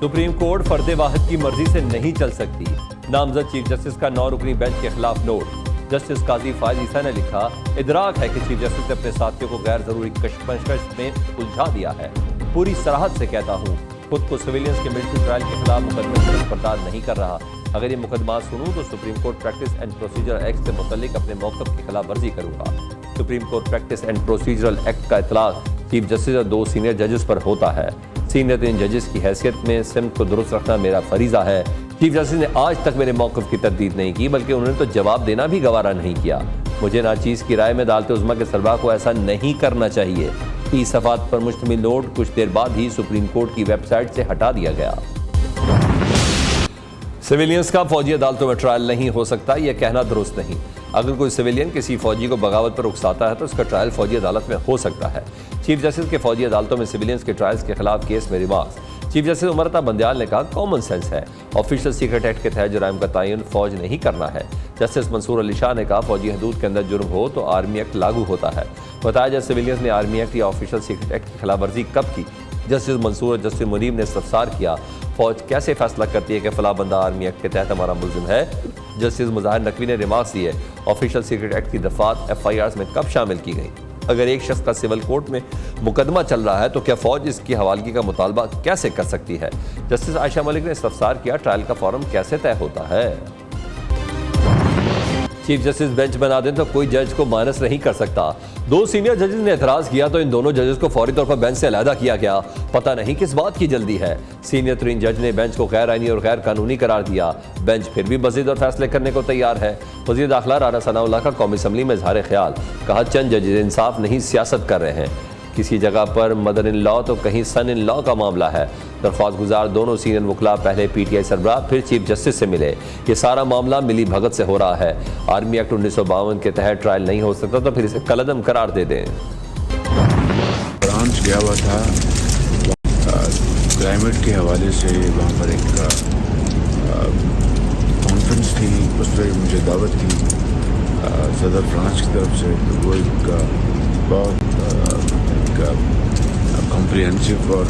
Supreme court फर्द वाहिद की मर्जी से नहीं चल सकती। नामजद चीफ जस्टिस का 9 रुकनी बेंच के खिलाफ नोट। जस्टिस काजी फायज ईसा ने लिखा, इदराक है कि चीफ जस्टिस ने अपने साथियों को गैर जरूरी कशमकश में उलझा दिया है। पूरी सराहत से कहता हूँ, खुद को सिविलियंस के मिलिट्री ट्रायल के खिलाफ मुकदमे से बर्दार नहीं कर रहा। अगर ये मुकदमा सुनूं तो supreme court practice and procedure act से मुतल्लिक अपने मौक़िफ़ की खिलाफ वर्जी करूंगा। Supreme court practice and procedural act का इतलाक चीफ जस्टिस और 2 सीनियर जजेस पर होता है। सीनियर 3 जजेस की हैसियत में सिमत को दुरुस्त रखना मेरा फरीजा है। चीफ जस्टिस ने आज तक मेरे मौक़िफ़ की तरदीद नहीं की, बल्कि उन्होंने तो जवाब देना भी गवारा नहीं किया। मुझे नाचीज़ की राय में अदालत उज़्मा के सरबराह को ऐसा नहीं करना चाहिए। 30 सफ़ात पर मुश्तमिल नोट कुछ देर बाद ही सुप्रीम कोर्ट की वेबसाइट से हटा दिया गया। सिविलियंस का फौजी अदालतों में ट्रायल नहीं हो सकता, यह कहना दुरुस्त नहीं। अगर कोई सिविलियन किसी फौजी को बगावत पर उकसाता है तो उसका ट्रायल फौजी अदालत में हो सकता है। चीफ जस्टिस के फौजी अदालतों में सिविलियंस के ट्रायल्स के खिलाफ केस में रिमार्क्स। चीफ जस्टिस उमरता बंदयाल ने कहा, कॉमन सेंस है, ऑफिशियल सीक्रेट एक्ट के तहत जुराइम का तयन फौज नहीं करना है। जस्टिस मंसूर अली शाह ने कहा, फौजी हदूद के अंदर जुर्म हो तो आर्मी एक्ट लागू होता है। बताया जाए सिविलियंस ने आर्मी एक्ट या ऑफिशियल सीक्रेट एक्ट की खिलाफ वर्जी कब की। जस्टिस मंसूर और जस्टिस मुनीब ने इस्तफसार किया, फौज कैसे फैसला करती है कि फला बंदा आर्मी एक्ट के तहत हमारा मुलजिम है। जस्टिस मुजाहिर नकवी ने रिमार्क्स दिए, ऑफिशियल सीक्रेट एक्ट की दफात FIRs में कब शामिल की गई। अगर एक शख्स का सिविल कोर्ट में मुकदमा चल रहा है तो क्या फौज इसकी हवालगी का मुतालबा कैसे कर सकती है। जस्टिस आयशा मलिक ने इस्तफसार किया, ट्रायल का फॉर्म कैसे तय होता है। चीफ जस्टिस बेंच बना दें तो कोई जज को माइनस नहीं कर सकता। 2 सीनियर जजेस ने एतराज किया तो इन दोनों जजेस को फौरी तौर पर बेंच से अलहदा किया गया। पता नहीं किस बात की जल्दी है। सीनियर 3 जज ने बेंच को गैर आईनी और गैर कानूनी करार दिया। बेंच फिर भी मजीद और फैसले करने को तैयार है। वज़ीर दाखिला राना सनाउल्लाह का कौमी असम्बली में इजहार ख्याल, कहा चंद जजेस इंसाफ नहीं सियासत कर रहे हैं। किसी जगह पर मदर इन लॉ तो कहीं सन इन लॉ का मामला है। दरख्वास्त गुजार दोनों सीनियर वकला पहले PTI सरबराह फिर चीफ जस्टिस से मिले। ये सारा मामला मिली भगत से हो रहा है। आर्मी एक्ट 1952 के तहत ट्रायल नहीं हो सकता तो फिर इसे कलअदम करार दे दें। ब्रांच गया हुआ था क्लाइमेट के हवाले से, वहाँ पर एक कॉन्फ्रेंस थी, उस पर मुझे दावत थी सदर फ्रांस की तरफ से। तो वो एक बहुत कॉम्प्रिहेंसिव और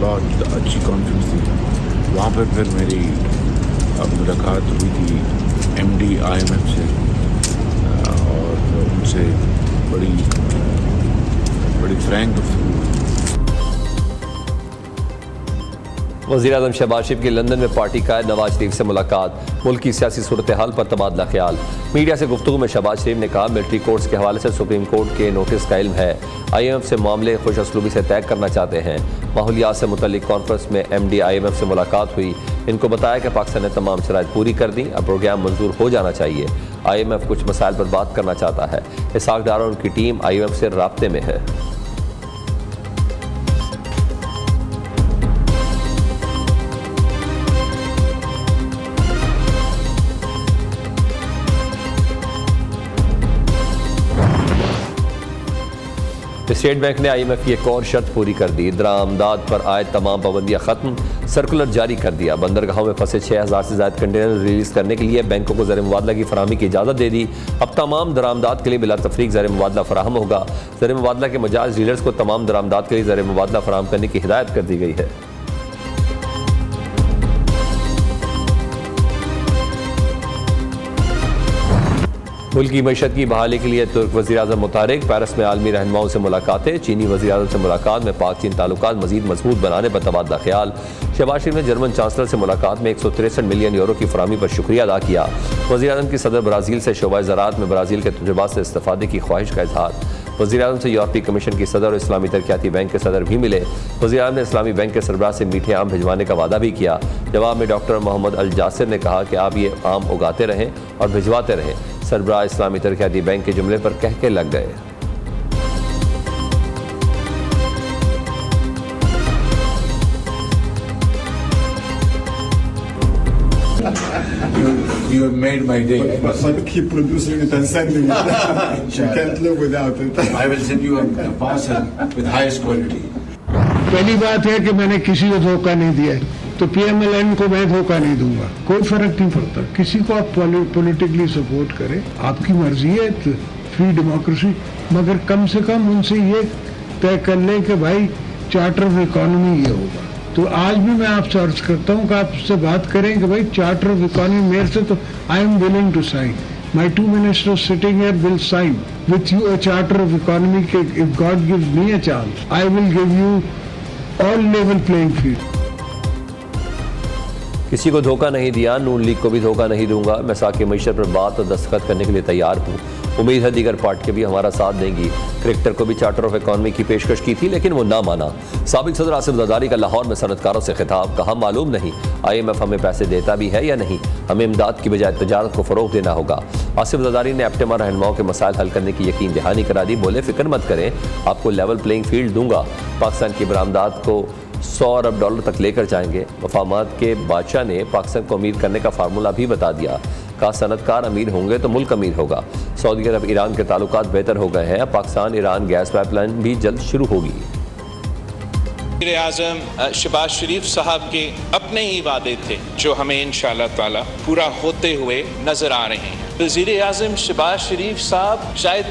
बहुत अच्छी कॉन्फ्रेंस थी। वहाँ पर फिर मेरी मुलाकात हुई थी MD IMF से और उनसे बड़ी फ्रैंक गुफ्तगू हुई। वज़ीर-ए-आज़म शहबाज शरीफ की लंदन में पार्टी कायद नवाज शरीफ से मुलाकात। मुल्क की सियासी सूरत हाल पर तबादला ख्याल। मीडिया से गुफ्तगू में शहबाज शरीफ ने कहा, मिलिट्री कोर्ट्स के हवाले से सुप्रीम कोर्ट के नोटिस का इल्म है। IMF से मामले खुश असलूबी से तय करना चाहते हैं। माहौलियात से मुतल्लिक कॉन्फ्रेंस में MD IMF से मुलाकात हुई। इनको बताया कि पाकिस्तान ने तमाम शराइत पूरी कर दी, अब प्रोग्राम मंजूर हो जाना चाहिए। IMF कुछ मसाइल पर बात करना चाहता है। इसहाक डार और उनकी टीम IMF से राब्ते में है। स्टेट बैंक ने IMF की एक और शर्त पूरी कर दी। दरामदाद पर आए तमाम पाबंदियां खत्म, सर्कुलर जारी कर दिया। बंदरगाहों में फंसे 6000 से ज्यादा कंटेनर रिलीज करने के लिए बैंकों को ज़र मुबादला की फराहमी की इजाज़त दे दी। अब तमाम दरामदाद के लिए बिला तफरीक ज़र मुबादला फराहम होगा। ज़र मुबादला के मजाज डीलर्स को तमाम दरामदाद के लिए ज़र मुबादला फराहम करने की हिदायत कर दी गई है। मुल्क की मईशत की बहाली के लिए तुर्क वज़ीर-ए-आज़म मुतारिक। पेरिस में आलमी रहनुमाओं से मुलाकातें। चीनी वज़ीर-ए-आज़म से मुलाकात में पाक चीन ताल्लुकात मज़ीद मजबूत बनाने पर तबादला ख्याल। शहबाज शरीफ ने जर्मन चांसलर से मुलाकात में 163 मिलियन यूरो की फराहमी पर शुक्रिया अदा किया। वज़ीर-ए-आज़म की सदर ब्राज़ील से शोबा ज़राअत में ब्राज़ील के तजुर्बात से इस्तेफ़ादे की ख्वाहिश का इजहार। वज़ीर-ए-आज़म से यूरोपीय कमीशन की सदर और इस्लामी तरक्याती बैंक के सदर भी मिले। वज़ीर-ए-आज़म ने इस्लामी बैंक के सरबराह से मीठे आम भिजवाने का वादा भी किया। जवाब में डॉक्टर मोहम्मद अल जासिर ने कहा कि आप ये आम उगाते रहें और भिजवाते रहें। सरबराह इस्लामी तरक्याती बैंक के जुमले पर कह के लग गए। You have made my day. But keep producing it and sending it. You can't live without it. I will send you a parcel with highest quality. पहली बात है कि मैंने किसी को धोखा नहीं दिया है, तो PMLN को मैं धोखा नहीं दूंगा। कोई फर्क नहीं पड़ता। किसी को आप पॉलिटिकली सपोर्ट करें, आपकी मर्जी है, फ्री डेमोक्रेसी, मगर कम से कम उनसे ये तय कर लें कि भाई चार्टर ऑफ इकोनॉमी ये होगा। तो आज भी मैं आपसे अर्ज करता हूँ कि आप उससे बात करें कि भाई चार्टर ऑफ इकोनॉमी मेरे से तो I am willing to sign. My two ministers sitting here will sign with you a charter of economy. If God gives me a chance, I will give you all level playing field. किसी को धोखा नहीं दिया, नून league को भी धोखा नहीं दूंगा. मैं साकी मईशत पर बात और दस्तखत करने के लिए तैयार हूँ. उम्मीद है दीगर पार्टियां भी हमारा साथ देंगी. क्रिकेटर को भी चार्टर ऑफ इकोनॉमी की पेशकश की थी लेकिन वो ना माना. साबिक सदर आसिफ जरदारी का लाहौर में सनतकारों से खिताब, कहा मालूम नहीं IMF हमें पैसे देता भी है या नहीं, हमें इमदाद की बजाय तजारत को फ़रोग देना होगा. आसिफ जरदारी ने एप्टेमा रहनुमाओं के मसाइल हल करने की यकीन दहानी करा दी. बोले फिक्र मत करें, आपको लेवल प्लेइंग फील्ड दूंगा. पाकिस्तान की बरामदात को $100 अरब तक लेकर जाएंगे. मफामात के बादशाह ने पाकिस्तान को अमीर करने का फार्मूला भी बता दिया. कहा सनतकार अमीर होंगे तो मुल्क अमीर होगा. सऊदी अरब ईरान के ताल्लुकात बेहतर हो गए हैं. अब पाकिस्तान ईरान गैस पाइपलाइन भी जल्द शुरू होगी. वज़ीर-ए-आज़म शहबाज शरीफ साहब के अपने ही वादे थे जो हमें इंशाअल्लाह ताला पूरा होते हुए नजर आ रहे हैं. वज़ीर-ए-आज़म शहबाज शरीफ साहब शायद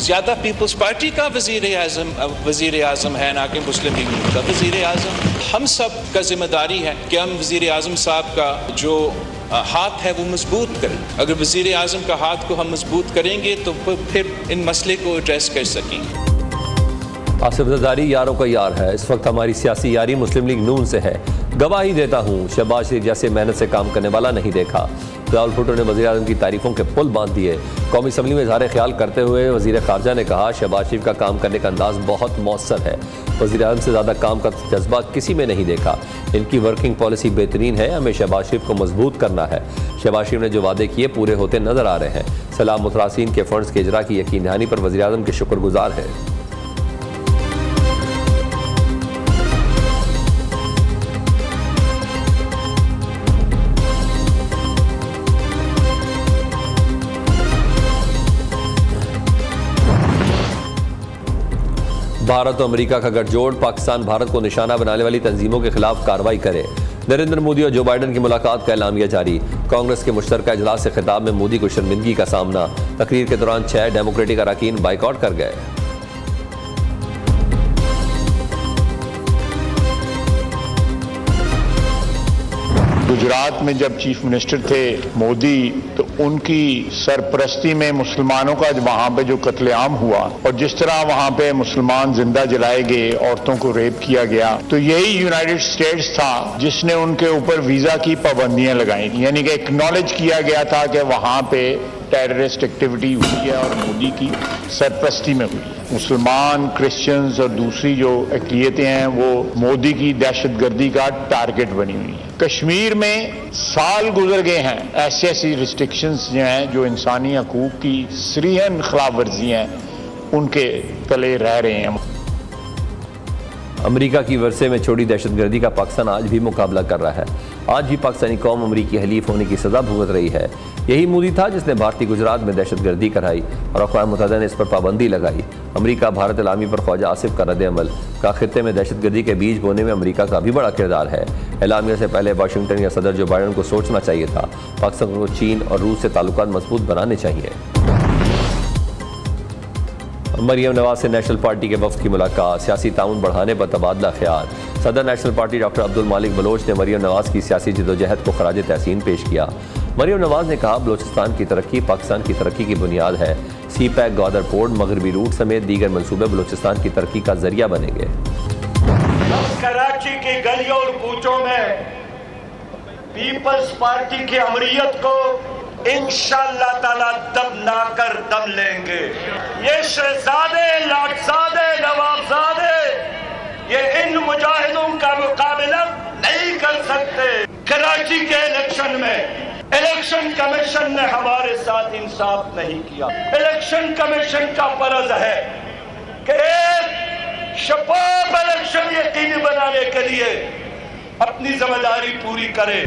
ज़्यादा पीपल्स पार्टी का वज़ीर-ए-आज़म है ना कि मुस्लिम लीग का वज़ीर-ए-आज़म. हम सब का जिम्मेदारी है कि हम वज़ीर-ए-आज़म साहब का जो हाथ है वो मजबूत करें. अगर वज़ीर-ए-आज़म का हाथ को हम मजबूत करेंगे तो फिर इन मसले को एड्रेस कर सकेंगे. आसिफ जरदारी यारों का यार है. इस वक्त हमारी सियासी यारी मुस्लिम लीग नून से है. गवाही देता हूँ शहबाज शरीफ जैसे मेहनत से काम करने वाला नहीं देखा. बिलावल भुट्टो ने वज़ीर आज़म की तारीफों के पुल बांध दिए. कौमी असम्बली में इज़हार ख्याल करते हुए वज़ीर ख़ारजा ने कहा शहबाज शरीफ का काम करने का अंदाज़ बहुत मौसर है. वज़ीर आज़म से ज़्यादा काम का जज्बा किसी में नहीं देखा. इनकी वर्किंग पॉलिसी बेहतरीन है. हमें शहबाज शरीफ को मजबूत करना है. शहबाज शरीफ ने जो वादे किए पूरे होते नजर आ रहे हैं. सलाम मुतरासीन के फंड्स के इजरा की यकीन दहानी पर वज़ीर आज़म के शुक्रगुजार हैं. भारत और अमेरिका का गठजोड़, पाकिस्तान भारत को निशाना बनाने वाली तंजीमों के खिलाफ कार्रवाई करे. नरेंद्र मोदी और जो बाइडन की मुलाकात का ऐलामिया जारी. कांग्रेस के मुश्तरका इजलास से खिताब में मोदी को शर्मिंदगी का सामना. तकरीर के दौरान 6 डेमोक्रेटिक अरकान बाइकआउट कर गए. गुजरात में जब चीफ मिनिस्टर थे मोदी, तो उनकी सरपरस्ती में मुसलमानों का वहां पे जो कत्लेआम हुआ और जिस तरह वहां पे मुसलमान जिंदा जलाए गए, औरतों को रेप किया गया, तो यही यूनाइटेड स्टेट्स था जिसने उनके ऊपर वीजा की पाबंदियां लगाई. यानी कि एक्नॉलेज किया गया था कि वहां पे टेररिस्ट एक्टिविटी हुई है और मोदी की सरपरस्ती में हुई है. मुसलमान, क्रिश्चियंस और दूसरी जो अक़लियतें हैं वो मोदी की दहशतगर्दी का टारगेट बनी हुई हैं. कश्मीर में साल गुजर गए हैं, ऐसी रिस्ट्रिक्शंस जो हैं जो इंसानी हकूक की सरीहन खिलाफ वर्जी हैं उनके तले रह रहे हैं. अमेरिका की वर्षे में छोड़ी दहशतगर्दी का पाकिस्तान आज भी मुकाबला कर रहा है. आज भी पाकिस्तानी कौम अमरीकी हलीफ होने की सज़ा भुगत रही है. यही मोदी था जिसने भारतीय गुजरात में दहशतगर्दी कराई और अक़वाम मुत्तहिदा ने इस पर पाबंदी लगाई. अमेरिका भारत एलामी पर ख्वाजा आसिफ का रद्द-ए-अमल. का खित्ते में दहशतगर्दी के बीज बोने में अमेरिका का भी बड़ा किरदार है. एलामिया से पहले वाशिंगटन या सदर जो बाइडन को सोचना चाहिए था. पाकिस्तान को चीन और रूस से ताल्लुकात मजबूत बनाने चाहिए. मरियम नवाज से नेशनल पार्टी के वफ्द की मुलाकात. सियासी ताउन बढ़ाने पर तबादला ख्याल. सदर नेशनल पार्टी डॉक्टर अब्दुल मालिक बलोच ने मरियम नवाज की सियासी जदोजहद को खराज तहसीन पेश किया. मरियम नवाज ने कहा बलोचिस्तान की तरक्की पाकिस्तान की तरक्की की बुनियाद है. CPEC, ग्वादर पोर्ट, मगरबी रूट समेत दीगर मनसूबे बलोचिस्तान की तरक्की का जरिया बनेंगे. कराची की गलियों और कूचों में पीपल्स पार्टी की अमरियत को इंशाअल्लाह ताला दबना कर दम लेंगे. ये शहजादे, लाटजादे, नवाबजादे ये इन मुजाहिदों का मुकाबला नहीं कर सकते. कराची के इलेक्शन में इलेक्शन कमीशन ने हमारे साथ इंसाफ नहीं किया. इलेक्शन कमीशन का फर्ज है कि एक शफाफ इलेक्शन यकीनी बनाने के लिए अपनी जिम्मेदारी पूरी करे.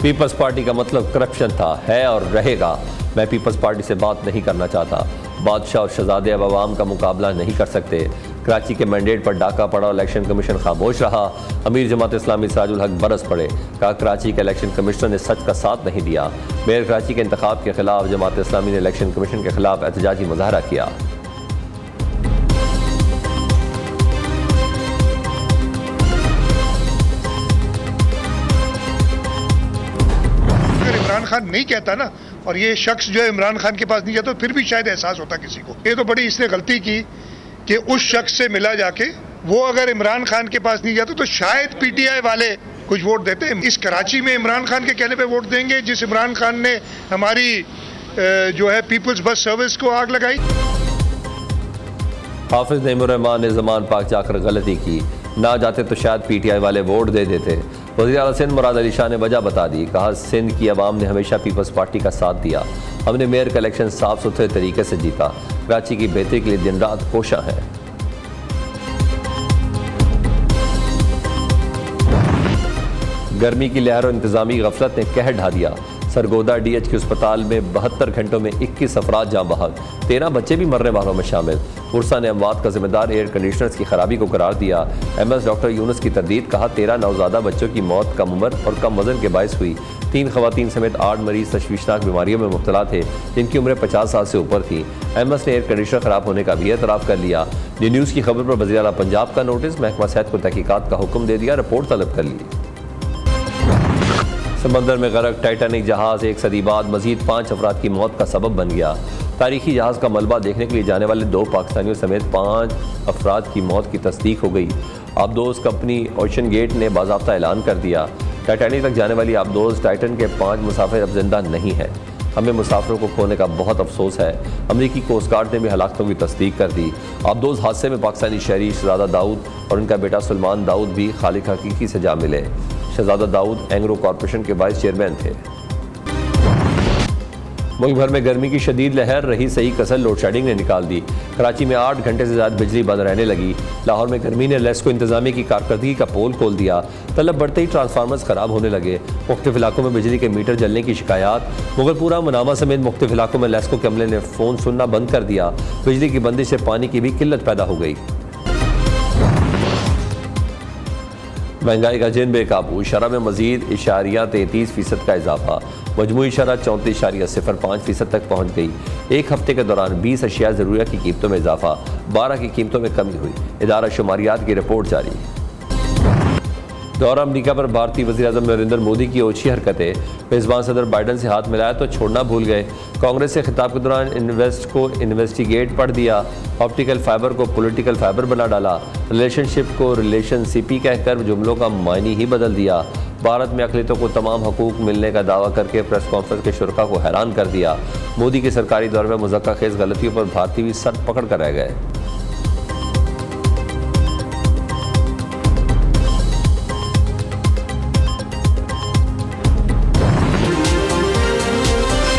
पीपल्स पार्टी का मतलब करप्शन था, है और रहेगा. मैं पीपल्स पार्टी से बात नहीं करना चाहता. बादशाह और शहजादे अब आवाम का मुकाबला नहीं कर सकते. कराची के मैंडेट पर डाका पड़ा और इलेक्शन कमीशन खामोश रहा. अमीर जमात इस्लामी सिराजुल हक बरस पड़े. कहा कराची के इलेक्शन कमिश्नर ने सच का साथ नहीं दिया. मेयर कराची के इंतखाब के खिलाफ जमात इस्लामी ने इलेक्शन कमीशन के खिलाफ एहतजाजी मुजाहरा किया. इमरान खान नहीं कहता ना, और ये शख्स जो है इमरान खान के पास नहीं जाता, तो फिर भी शायद एहसास होता किसी को। ये तो बड़ी इसने गलती की कि उस शख्स से मिला जाके, वो अगर इमरान खान के पास नहीं जाता तो शायद पीटीआई वाले कुछ वोट देते। इस कराची में इमरान खान के कहने पे वोट देंगे, जिस इमरान खान ने हमारी जो है पीपल्स बस सर्विस को आग लगाई। हाफिज नईमुर रहमान ने ज़मान पाक जाकर गलती की, ना जाते तो शायद पीटीआई वाले वोट दे देते। वज़ीर आला सिंध मुराद अली शाह ने वजह बता दी, कहा सिंध की आवाम ने हमेशा पीपल्स पार्टी का साथ दिया, हमने मेयर का इलेक्शन साफ सुथरे तरीके से जीता, कराची की बेहतरी के लिए दिन रात कोशा है। गर्मी की लहर और इंतजामी गफलत ने कहर ढा दिया। सरगोदा डीएच के अस्पताल में 72 घंटों में 21 अफराद जाँ बहक, 13 बच्चे भी मरने वालों में शामिल। उर्सा ने अमवात का जिम्मेदार एयर कंडीशनर्स की खराबी को करार दिया। एमएस डॉक्टर यूनुस की तरदीद, कहा 13 नवजादा बच्चों की मौत कम उम्र और कम वजन के बायस हुई। 3 खवातीन समेत 8 मरीज तशवीशनाक बीमारियों में मुब्तला थे, जिनकी उम्रें 50 साल से ऊपर थी। एमएस ने एयर कंडीशनर खराब होने का भी एतराफ़ कर लिया। डी न्यूज़ की खबर पर वज़ीर आला पंजाब का नोटिस, महकमा सेहत को तहकीकात का हुक्म दे दिया, रिपोर्ट तलब कर ली। समंदर में गरक टाइटैनिक जहाज़ 1 सदी बाद मजीद 5 अफराद की मौत का सबब बन गया। तारीखी जहाज़ का मलबा देखने के लिए जाने वाले 2 पाकिस्तानियों समेत 5 अफराद की मौत की तस्दीक हो गई। आबदोज़ कंपनी ओशन गेट ने बाज़ाब्ता ऐलान कर दिया, टाइटैनिक तक जाने वाली आबदोज़ टाइटन के 5 मुसाफिर अब जिंदा नहीं है। हमें मुसाफिरों को खोने का बहुत अफसोस है। अमरीकी कोस्ट गार्ड ने भी हलाकतों की तस्दीक कर दी। आबदोज़ हादसे में पाकिस्तानी शहरी शहजादा दाऊद और उनका बेटा सलमान दाऊद भी खालिक हकीकी से जा मिले। शहजादा दाऊद एंग्रो कॉरपोरेशन के वाइस चेयरमैन थे। मुल्क भर में गर्मी की शदीद लहर रही, सही कसर लोड शेडिंग ने निकाल दी। कराची में 8 घंटे से ज़्यादा बिजली बंद रहने लगी। लाहौर में गर्मी ने लेस्को इंतजामी की कारकर्दगी का पोल खोल दिया। तलब बढ़ते ही ट्रांसफार्मर्स खराब होने लगे। मुख्तलिफ इलाकों में बिजली के मीटर जलने की शिकायत। मुगलपुरा मुनामा समेत मुख्तलिफ इलाकों में लेस्को के अमले ने फ़ोन सुनना बंद कर दिया। बिजली की बंदिश से पानी की भी किल्लत पैदा हो गई। महंगाई का जिन बेकाबू, शरह में मजीद इशारिया 33% का इजाफा, मजमूई शरह 34.05% तक पहुँच गई। एक हफ्ते के दौरान 20 अशिया ज़रूरिया की कीमतों में इजाफा, 12 की कीमतों में कमी हुई। इदारा शुमारियात की रिपोर्ट जारी। दौरा अमरीका पर भारतीय वज़ीर-ए-आज़म नरेंद्र मोदी की ओछी हरकतें, मेज़बान सदर बाइडन से हाथ मिलाया तो छोड़ना भूल गए। कांग्रेस से खिताब के दौरान इन्वेस्ट को इन्वेस्टिगेट पढ़ दिया। ऑप्टिकल फाइबर को पॉलिटिकल फाइबर बना डाला। रिलेशनशिप को रिलेशनशिपी कहकर जुमलों का मायने ही बदल दिया। भारत में अक़लियतों को तमाम हकूक़ मिलने का दावा करके प्रेस कॉन्फ्रेंस के शुरका को हैरान कर दिया। मोदी के सरकारी दौरे में मुज़क्कर खेज़ गलतियों पर भारतीय भी सर पकड़ कर रह गए।